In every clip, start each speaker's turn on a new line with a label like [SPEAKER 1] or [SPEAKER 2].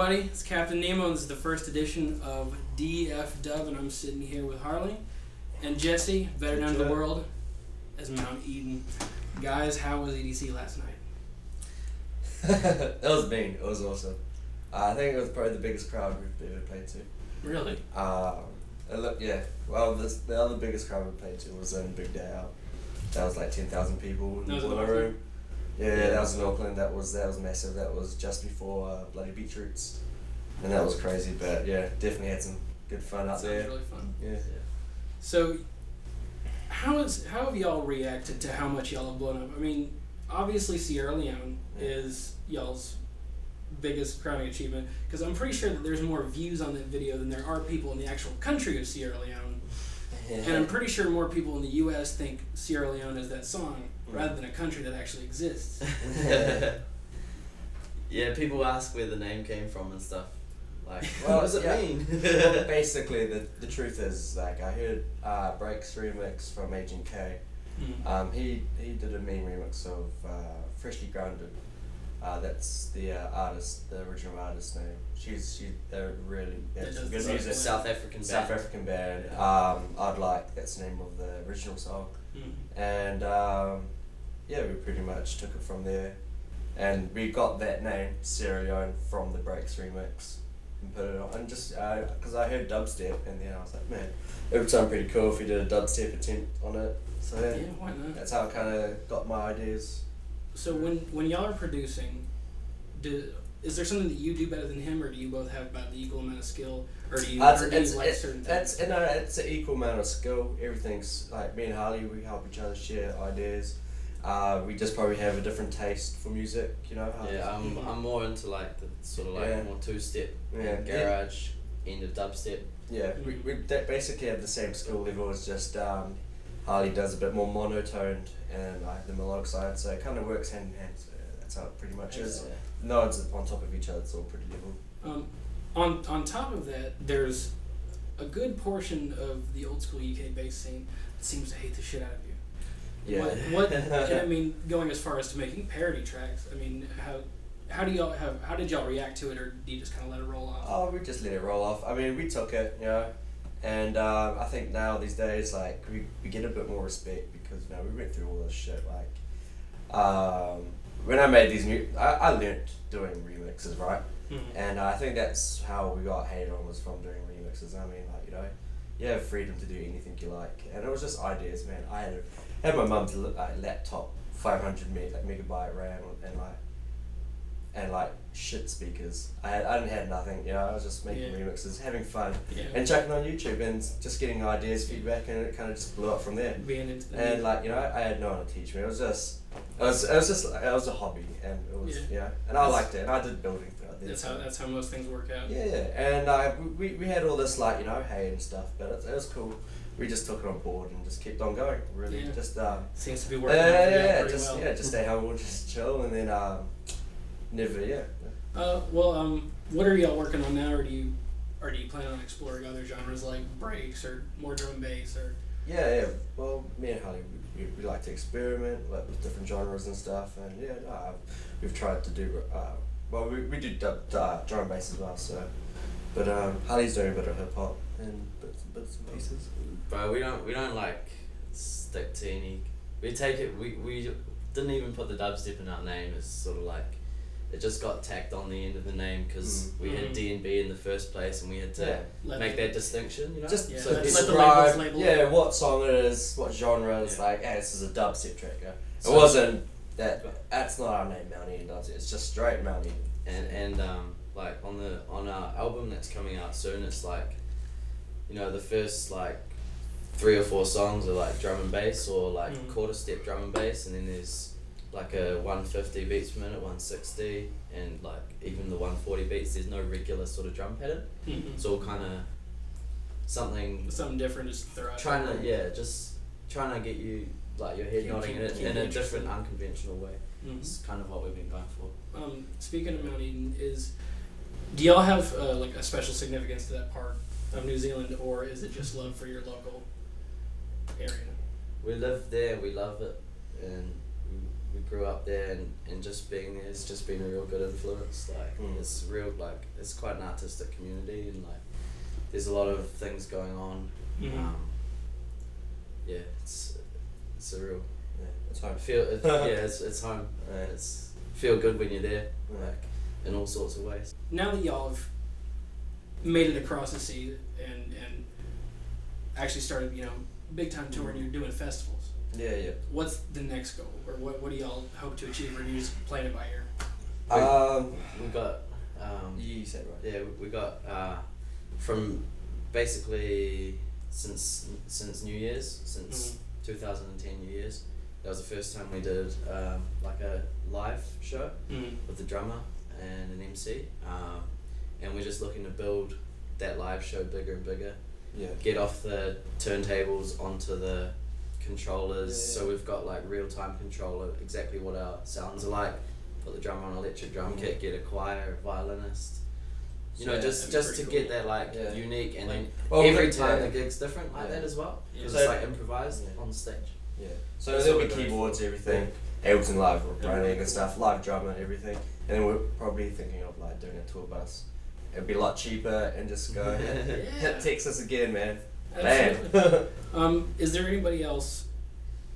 [SPEAKER 1] everybody, it's Captain Nemo, and this is the first edition of DF Dub, and I'm sitting here with Harley and Jesse, better known to the world as Mount Eden. Guys, how was EDC last night?
[SPEAKER 2] It was mean. It was awesome. I think it was probably the biggest crowd we've ever played to.
[SPEAKER 1] Really?
[SPEAKER 2] Yeah. Well, the other biggest crowd we played to was in Big Day Out. That was like 10,000 people in the boiler room. Yeah, that was in Auckland. That was massive. That was just before Bloody Beetroots, and that was crazy. But yeah, definitely had some good fun out there.
[SPEAKER 1] Sounds really fun.
[SPEAKER 2] Yeah.
[SPEAKER 1] So, how have y'all reacted to how much y'all have blown up? I mean, obviously Sierra Leone is y'all's biggest crowning achievement, because I'm pretty sure that there's more views on that video than there are people in the actual country of Sierra Leone. And I'm pretty sure more people in the U.S. think Sierra Leone is that song rather than a country that actually exists.
[SPEAKER 3] Yeah, people ask where the name came from and stuff. Like,
[SPEAKER 2] Well,
[SPEAKER 3] what does it mean?
[SPEAKER 2] Well, basically, the truth is, like, I heard Break's remix from Agent K. He did a mean remix of Freshly Grounded. That's the artist, the original artist's name. They're really some good music.
[SPEAKER 3] South African band.
[SPEAKER 2] I'd Like, that's the name of the original song. And yeah, we pretty much took it from there. And we got that name, Sierra Leone, from the Breaks remix and put it on. And just because I heard dubstep, and then I was like, man, it would sound pretty cool if we did a dubstep attempt on it. So
[SPEAKER 1] Yeah, why not?
[SPEAKER 2] that's how I kind of got my ideas.
[SPEAKER 1] So when y'all are producing, is there something that you do better than him, or do you both have about the equal amount of skill, or do you like certain things?
[SPEAKER 2] It's an equal amount of skill. Everything's like me and Harley. We help each other share ideas. We just probably have a different taste for music, you know.
[SPEAKER 3] Yeah, I'm more into like the sort of like more two-step garage end of dubstep.
[SPEAKER 2] Yeah, we basically have the same skill level. It's just Harley does a bit more monotoned, and I have the melodic side, so it kind of works hand in hand. So that's how it pretty much is. Nods on top of each other. It's all pretty level.
[SPEAKER 1] On top of that, there's a good portion of the old school UK bass scene that seems to hate the shit out of you.
[SPEAKER 2] Yeah.
[SPEAKER 1] What and I mean, going as far as to making parody tracks. I mean, how did y'all react to it, or do you just kind of let it roll off?
[SPEAKER 2] Oh, we just let it roll off. I mean, we took it, you know, and I think now these days, like, we get a bit more respect because, you know, we went through all this shit. Like, when I made these I learnt doing remixes, right? And I think that's how we got hated on, was from doing remixes. I mean, like, you know, you have freedom to do anything you like, and it was just ideas, man. I had my mum's laptop, 500 megabyte RAM, and like shit speakers. I didn't have nothing, you know. I was just making remixes, having fun, and chucking on YouTube and just getting ideas, feedback, and it kind of just blew up from there.
[SPEAKER 1] Being into the
[SPEAKER 2] and like, you know, I had no one to teach me. It was a hobby, and it was and I liked it, and I did building throughout there.
[SPEAKER 1] That's how most things work out.
[SPEAKER 2] Yeah, and we had all this, like, you know, hay and stuff, but it was cool. We just took it on board and just kept on going. Really, just
[SPEAKER 1] seems to be working. Well.
[SPEAKER 2] Just stay humble, just chill, and then never.
[SPEAKER 1] What are y'all working on now, or do you plan on exploring other genres like breaks or more drum and bass, or?
[SPEAKER 2] Yeah. Well, me and Harley, we like to experiment with different genres and stuff, and we've tried to do we do drum and bass as well. So, but Harley's doing a bit of hip hop and bits and pieces.
[SPEAKER 3] Bro, we don't like stick to any. We take it. We didn't even put the dubstep in our name. It's sort of like it just got tacked on the end of the name because we had D&B in the first place, and we had to make that distinction. You know,
[SPEAKER 2] just
[SPEAKER 3] so
[SPEAKER 2] describe what song it is, what genre. It's like, hey, this is a dubstep track. Yeah? It wasn't that. That's not our name, Mount Eden Dubstep. It's just straight Mount Eden.
[SPEAKER 3] And like on our album that's coming out soon, it's like, you know, the first like 3 or 4 songs are like drum and bass, or like quarter step drum and bass, and then there's like a 150 beats per minute, 160, and like even the 140 beats, there's no regular sort of drum pattern. It's all kind of something
[SPEAKER 1] different, just throw out.
[SPEAKER 3] Trying to get you, like, your head nodding in a different, unconventional way. It's kind of what we've been going for.
[SPEAKER 1] Speaking of Mount Eden, do y'all have like a special significance to that part of New Zealand, or is it just love for your local area?
[SPEAKER 3] We live there, we love it, and we grew up there, and just being there has just been a real good influence. Like it's real, like it's quite an artistic community, and like there's a lot of things going on. Yeah, it's a real
[SPEAKER 2] it's home.
[SPEAKER 3] It's home. It's feel good when you're there, like in all sorts of ways.
[SPEAKER 1] Now that y'all have made it across the sea and actually started, big time touring, you're doing festivals.
[SPEAKER 2] Yeah.
[SPEAKER 1] What's the next goal, or what do y'all hope to achieve, or are you just playing it by ear?
[SPEAKER 3] We got.
[SPEAKER 2] You said right.
[SPEAKER 3] Yeah, we got from basically since New Year's, since 2010 New Year's. That was the first time we did like a live show with the drummer and an MC, and we're just looking to build that live show bigger and bigger.
[SPEAKER 2] Yeah.
[SPEAKER 3] Get off the turntables onto the controllers, so we've got like real-time control of exactly what our sounds are like. Put the drummer on an electric drum kit, get a choir, a violinist. Just to
[SPEAKER 1] cool.
[SPEAKER 3] get that like unique, and
[SPEAKER 1] like,
[SPEAKER 3] then every time the gig's different like that as well, because
[SPEAKER 2] So
[SPEAKER 3] it's like improvised on the stage.
[SPEAKER 2] Yeah. So there'll be keyboards, everything, Ableton Live running and stuff, live drummer, everything, and then we're probably thinking of like doing a tour bus. It'd be a lot cheaper and just go hit Texas again, man.
[SPEAKER 1] Absolutely. Is there anybody else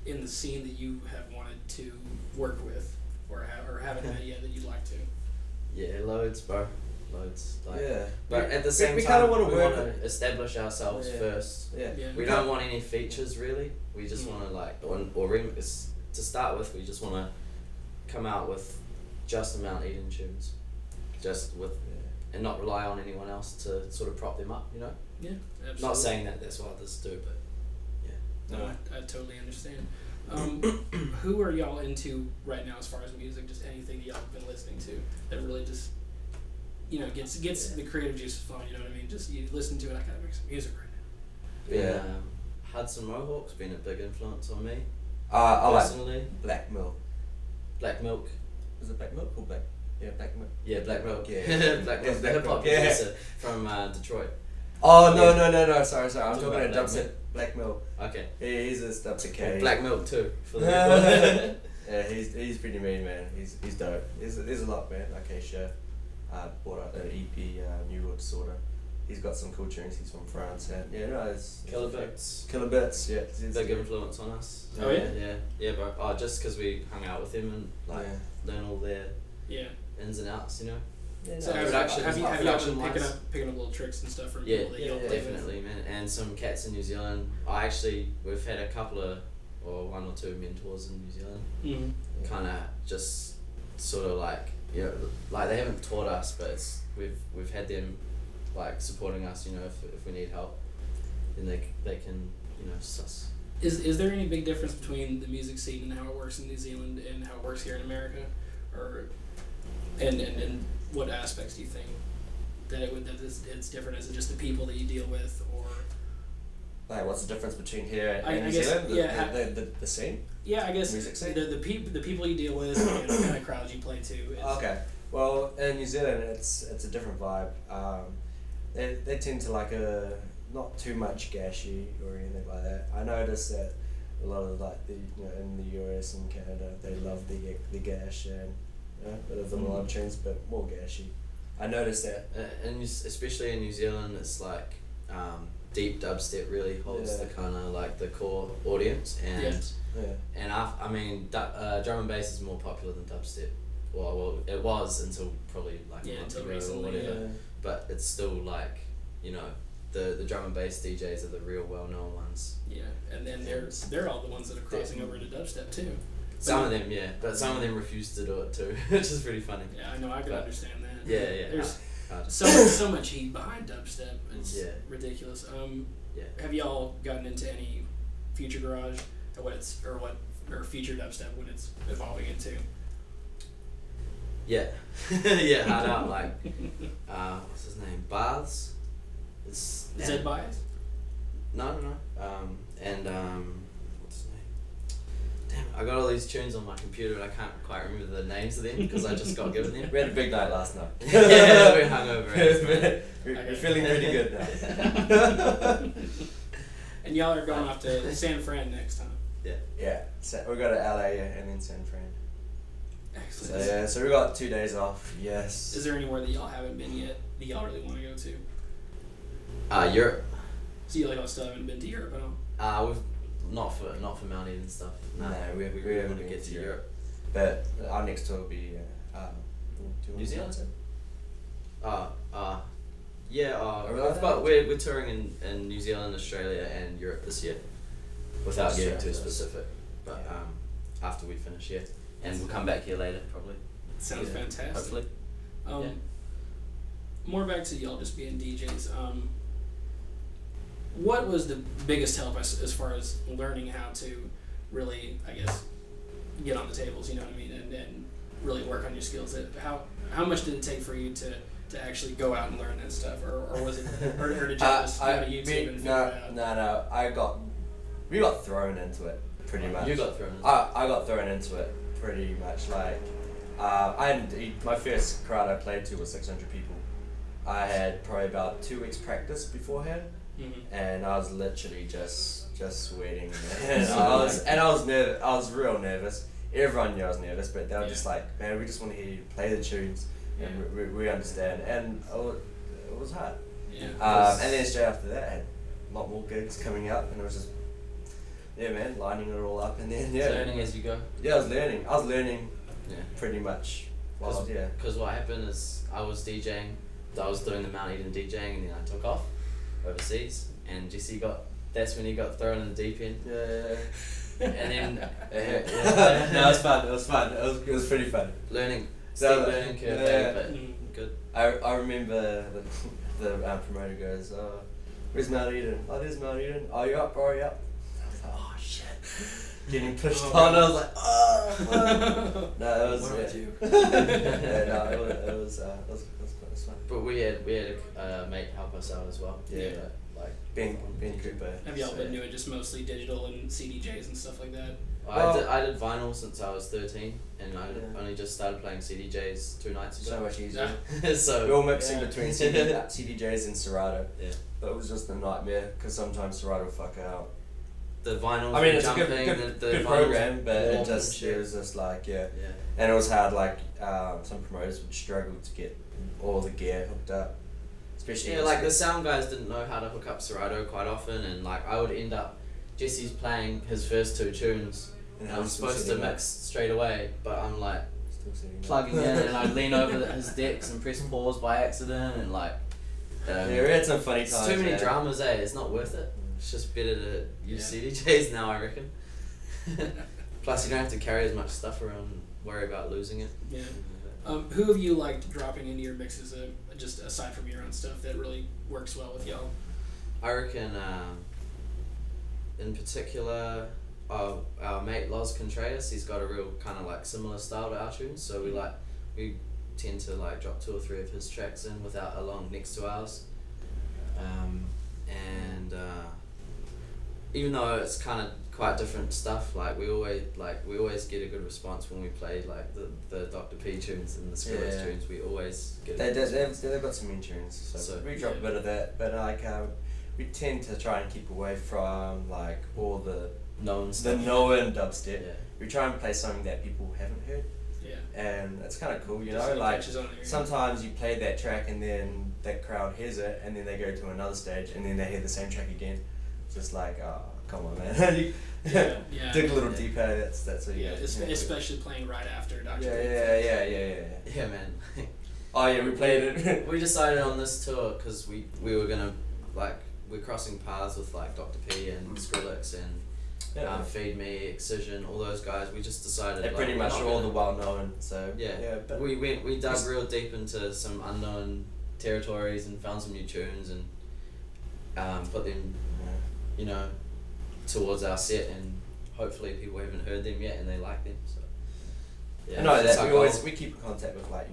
[SPEAKER 1] in the scene that you have wanted to work with, or haven't met yet that you'd like to?
[SPEAKER 3] Yeah, loads, bro. Loads. Like,
[SPEAKER 2] yeah.
[SPEAKER 3] But at the same
[SPEAKER 2] we
[SPEAKER 3] time,
[SPEAKER 2] we
[SPEAKER 3] want to establish ourselves first.
[SPEAKER 2] Yeah.
[SPEAKER 3] We don't want any features really. We just want to like, to start with, we just want to come out with just Mount Eden tunes, just with, and not rely on anyone else to sort of prop them up,
[SPEAKER 1] Yeah, absolutely.
[SPEAKER 3] Not saying that that's what others do, but yeah.
[SPEAKER 1] No, I totally understand. Who are y'all into right now as far as music? Just anything that y'all have been listening to that really just, gets the creative juices flowing. You know what I mean? Just you listen to it, I gotta make some music right now.
[SPEAKER 3] Yeah. Hudson Mohawk's been a big influence on me.
[SPEAKER 2] I
[SPEAKER 3] personally.
[SPEAKER 2] like Black Milk.
[SPEAKER 3] Black Milk.
[SPEAKER 2] Is it Black Milk or Black? Yeah, Black Milk.
[SPEAKER 3] Yeah, Black Milk.
[SPEAKER 2] Yeah.
[SPEAKER 3] Black Milk, the
[SPEAKER 2] Black
[SPEAKER 3] hip hop
[SPEAKER 2] Milk, yeah.
[SPEAKER 3] producer from Detroit.
[SPEAKER 2] Oh no! Sorry. I'm talking about
[SPEAKER 3] Black
[SPEAKER 2] Dubstep. Black Milk.
[SPEAKER 3] Okay.
[SPEAKER 2] Yeah, he's a Dubstep cat.
[SPEAKER 3] Black Milk too. For the
[SPEAKER 2] yeah, he's pretty mean, man. He's dope. There's a lot, man. Like Aisha, bought out an EP, New World Disorder. He's got some cool tunes. He's from France, and it's
[SPEAKER 3] Killer Bits.
[SPEAKER 2] Killer Bits, yeah.
[SPEAKER 3] Big influence on us.
[SPEAKER 1] Oh yeah.
[SPEAKER 3] Yeah, bro. Oh, just because we hung out with him and like learn all their ins and outs,
[SPEAKER 2] Yeah,
[SPEAKER 1] So
[SPEAKER 2] no,
[SPEAKER 1] have you been
[SPEAKER 3] wise.
[SPEAKER 1] picking up little tricks and stuff from
[SPEAKER 3] Yeah,
[SPEAKER 1] people that you play
[SPEAKER 3] definitely, man. And some cats in New Zealand. We've had a couple of, or one or two mentors in New Zealand.
[SPEAKER 1] Mm-hmm.
[SPEAKER 3] Kind of just sort of like, like they haven't taught us, but we've had them like supporting us. If we need help, then they can suss.
[SPEAKER 1] Is there any big difference between the music scene and how it works in New Zealand and how it works here in America, or and what aspects do you think that it's different? Is it just the people that you deal with, or
[SPEAKER 2] like what's the difference between here and
[SPEAKER 1] I
[SPEAKER 2] New
[SPEAKER 1] guess,
[SPEAKER 2] Zealand? The scene?
[SPEAKER 1] Yeah, I guess
[SPEAKER 2] music scene?
[SPEAKER 1] the people you deal with and the kind of crowds you play to.
[SPEAKER 2] Okay. Well, in New Zealand, it's a different vibe. They tend to like not too much gashy or anything like that. I noticed that a lot of like in the US and Canada, they love the gash and bit of the melodic tunes, but more gashy. I noticed that.
[SPEAKER 3] And especially in New Zealand, it's like deep dubstep really holds the kind of like the core audience, and I mean drum and bass is more popular than dubstep. Well, it was until probably like a month ago
[SPEAKER 1] recently,
[SPEAKER 3] or whatever. But it's still like the drum and bass DJs are the real well known ones.
[SPEAKER 1] Yeah, and then they're all the ones that are crossing over to dubstep too.
[SPEAKER 3] Some of them, but some of them refuse to do it too, which is pretty funny.
[SPEAKER 1] Yeah, I know. I can understand that.
[SPEAKER 3] Yeah.
[SPEAKER 1] There's so much heat behind dubstep. It's ridiculous. Have y'all gotten into any future garage or future dubstep when it's evolving into?
[SPEAKER 3] Yeah, hard out like what's his name? Baths.
[SPEAKER 1] Is that Bias?
[SPEAKER 3] No. And what's his name? Damn, I got all these tunes on my computer and I can't quite remember the names of them because I just got given them.
[SPEAKER 2] We had a big night last night.
[SPEAKER 3] Yeah, we're hungover.
[SPEAKER 2] We're feeling pretty good now.
[SPEAKER 1] And y'all are going off to San Fran next time.
[SPEAKER 2] Yeah. So we go to LA and then San Fran.
[SPEAKER 1] Excellent.
[SPEAKER 2] So yeah, so we got 2 days off. Yes.
[SPEAKER 1] Is there anywhere that y'all haven't been yet that y'all really want to go to?
[SPEAKER 3] Europe.
[SPEAKER 1] So y'all still haven't been to Europe at all?
[SPEAKER 3] We've not for Mount Eden stuff.
[SPEAKER 2] No, we
[SPEAKER 3] really
[SPEAKER 2] haven't
[SPEAKER 3] want to
[SPEAKER 2] been
[SPEAKER 3] get to Europe.
[SPEAKER 2] But our next tour will be
[SPEAKER 3] New Zealand.
[SPEAKER 2] really
[SPEAKER 3] We've got we're touring in New Zealand, Australia, and Europe this year, without getting too specific. But after we finish here, and we'll come back here later probably.
[SPEAKER 1] Sounds fantastic.
[SPEAKER 3] Hopefully.
[SPEAKER 1] More back to y'all just being DJs. What was the biggest help as far as learning how to really, I guess, get on the tables? You know what I mean, and really work on your skills. How much did it take for you to actually go out and learn that stuff, or was it, or did you just go to YouTube and figure it out?
[SPEAKER 2] No. We got thrown into it pretty much.
[SPEAKER 3] You got thrown into
[SPEAKER 2] I got thrown into it pretty much. Like, my first crowd I played to was 600 people. I had probably about 2 weeks practice beforehand, and I was literally just sweating. And I was nervous. I was real nervous. Everyone knew I was nervous, but they were just like, man, we just want to hear you play the tunes, and we understand. And it was hard.
[SPEAKER 1] Yeah.
[SPEAKER 2] And then straight after that, I had a lot more gigs coming up, and it was just, lining it all up, and then
[SPEAKER 3] learning as you go.
[SPEAKER 2] Yeah, I was learning. Pretty much.
[SPEAKER 3] Because what happened is I was DJing. I was doing the Mount Eden DJing, and then I took off overseas, and Jesse that's when he got thrown in the deep end.
[SPEAKER 2] Yeah.
[SPEAKER 3] And then
[SPEAKER 2] no, it was fun. It was pretty fun.
[SPEAKER 3] Learning curve, but good.
[SPEAKER 2] I remember the promoter goes, where's Mount Eden? Oh, there's Mount Eden. Oh, you up, bro? You up? I was like, oh shit. Getting pushed on. I was like, oh. No, it was. It was fun.
[SPEAKER 3] But we had a mate help us out as well.
[SPEAKER 2] Yeah.
[SPEAKER 3] Like
[SPEAKER 2] Ben Cooper.
[SPEAKER 1] Have y'all been doing just mostly digital and CDJs and stuff like that?
[SPEAKER 3] I did vinyl since I was 13, and I only just started playing CDJs 2 nights ago.
[SPEAKER 2] So much easier.
[SPEAKER 3] So
[SPEAKER 2] we're all mixing between CDJs and Serato.
[SPEAKER 3] Yeah.
[SPEAKER 2] But it was just a nightmare because sometimes Serato would fuck out.
[SPEAKER 3] The vinyls.
[SPEAKER 2] I mean, it's
[SPEAKER 3] jumping,
[SPEAKER 2] a good
[SPEAKER 3] the
[SPEAKER 2] program, but it was just like and it was hard. Like some promoters would struggle to get all the gear hooked up. Especially
[SPEAKER 3] like the sound guys didn't know how to hook up Serato quite often, and like I would end up, Jesse's playing his first 2 tunes, and I'm supposed to mix straight away, but I'm like plugging in, and I'd lean over his decks and press pause by accident, and like
[SPEAKER 2] we had some funny times.
[SPEAKER 3] It's too many dramas, It's not worth it. It's just better to use CDJs now, I reckon. Plus, you don't have to carry as much stuff around and worry about losing it.
[SPEAKER 1] Yeah. Who have you liked dropping into your mixes, just aside from your own stuff, that really works well with y'all?
[SPEAKER 3] I reckon, in particular, our mate Los Contreras, he's got a real kind of like similar style to our tunes, so we tend to like drop 2 or 3 of his tracks in without along next to ours. Even though it's kind of quite different stuff, like we always get a good response when we play like the Dr. P tunes and the Skrillex tunes. We always get
[SPEAKER 2] they've got some in tunes, so we drop a bit of that, but like we tend to try and keep away from like all the known dubstep. We try and play something that people haven't heard. And it's kind of cool, you know, like sometimes you play that track and then that crowd hears it and then they go to another stage and then they hear the same track again. Just like, oh, come on, man. Dig a little deeper, that's what you
[SPEAKER 1] especially playing right after Dr.
[SPEAKER 2] Yeah,
[SPEAKER 3] man.
[SPEAKER 2] Oh yeah, we played it.
[SPEAKER 3] We decided on this tour because we were gonna, like, we're crossing paths with like Dr. P and Skrillex and Feed Me, Excision, all those guys. We just decided
[SPEAKER 2] they're pretty much all the well known, so
[SPEAKER 3] but we dug real deep into some unknown territories and found some new tunes and put them you know, towards our set, and hopefully people haven't heard them yet and they like them. So
[SPEAKER 2] no, that we keep in contact with like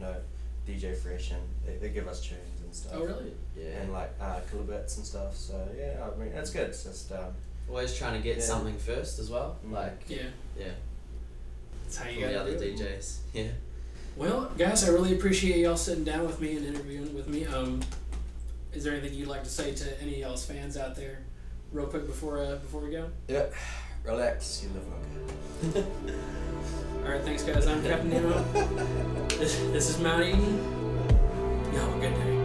[SPEAKER 2] DJ Fresh, and they give us tunes and stuff.
[SPEAKER 1] Oh really?
[SPEAKER 3] Yeah.
[SPEAKER 2] And like kilobits and stuff. So I mean it's good. It's just
[SPEAKER 3] always trying to get something first as well. Like
[SPEAKER 1] yeah. That's how you got
[SPEAKER 3] the other DJs. Yeah.
[SPEAKER 1] Well, guys, I really appreciate y'all sitting down with me and interviewing with me. Is there anything you'd like to say to any of y'all's fans out there? Real quick before we go?
[SPEAKER 2] Yeah. Relax, you live longer.
[SPEAKER 1] Alright, thanks guys. I'm Captain Nemo. This is Mount Eden. Y'all have a good day.